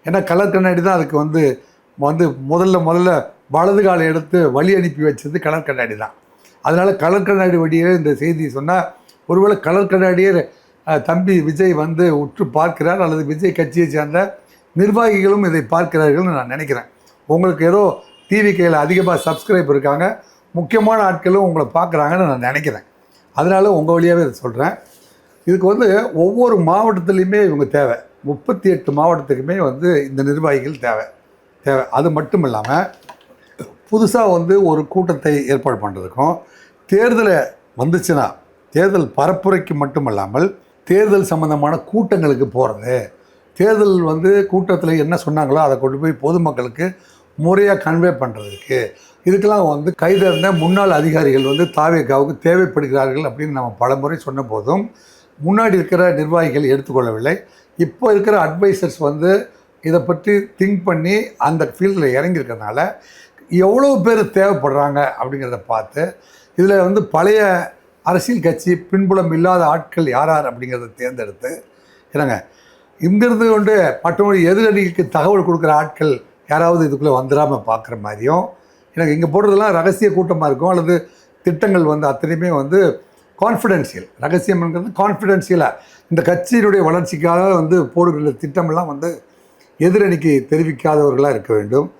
ஏன்னா கலர் கண்ணாடி தான் அதுக்கு வந்து வந்து முதல்ல வலது காலை எடுத்து வழி அனுப்பி வச்சது கலர் கண்ணாடி தான். அதனால் கலர் கண்ணாடி வழியே இந்த செய்தி சொன்னால் ஒருவேளை கலர் கண்ணாடியே தம்பி விஜய் வந்து உற்று பார்க்கிறார் அல்லது விஜய் கட்சியை சேர்ந்த நிர்வாகிகளும் இதை பார்க்கிறார்கள்னு நான் நினைக்கிறேன். உங்களுக்கு ஏதோ டிவி கையில் அதிகமாக சப்ஸ்கிரைப் இருக்காங்க, முக்கியமான ஆட்களும் உங்களை பார்க்குறாங்கன்னு நான் நினைக்கிறேன். அதனால் உங்கள் வழியாகவே இதை சொல்கிறேன். இதுக்கு வந்து ஒவ்வொரு மாவட்டத்துலேயுமே இவங்க தேவை. 38 மாவட்டத்துக்குமே வந்து இந்த நிர்வாகிகள் தேவை. அது மட்டும் இல்லாமல் புதுசாக வந்து ஒரு கூட்டத்தை ஏற்பாடு பண்ணுறதுக்கும் தேர்தலை வந்துச்சுன்னா தேர்தல் பரப்புரைக்கு மட்டும் இல்லாமல் தேர்தல் சம்மந்தமான கூட்டங்களுக்கு போகிறது, தேர்தல் வந்து கூட்டத்தில் என்ன சொன்னாங்களோ அதை கொண்டு போய் பொதுமக்களுக்கு முறையாக கன்வே பண்ணுறதுக்கு, இதுக்கெல்லாம் வந்து கைதேர்ந்த முன்னாள் அதிகாரிகள் வந்து தாவேகாவுக்கு தேவைப்படுகிறார்கள் அப்படின்னு நம்ம பல முறை சொன்ன போதும் முன்னாடி இருக்கிற நிர்வாகிகள் எடுத்துக்கொள்ளவில்லை. இப்போ இருக்கிற அட்வைசர்ஸ் வந்து இதை பற்றி திங்க் பண்ணி அந்த ஃபீல்டில் இறங்கியிருக்கிறதுனால எவ்வளோ பேர் தேவைப்படுறாங்க அப்படிங்கிறத பார்த்து இதில் வந்து பழைய அரசியல் கட்சி பின்புலம் இல்லாத ஆட்கள் யார் அப்படிங்கிறத தேர்ந்தெடுத்து என்னங்க இங்கிருந்து கொண்டு மற்றொரு எதிரணிக்கு தகவல் கொடுக்குற ஆட்கள் யாராவது இதுக்குள்ளே வந்துடாமல் பார்க்குற மாதிரியும், எனக்கு இங்கே போடுறதெல்லாம் ரகசிய கூட்டமாக இருக்கும் அல்லது திட்டங்கள் வந்து அத்தனையுமே வந்து கான்ஃபிடென்ஷியல், ரகசியம்ங்கிறது கான்ஃபிடென்ஷியலாக இந்த கட்சியினுடைய வளர்ச்சிக்காக வந்து போடுகிற திட்டமெல்லாம் வந்து எதிரணிக்கு தெரிவிக்காதவர்களாக இருக்க வேண்டும்.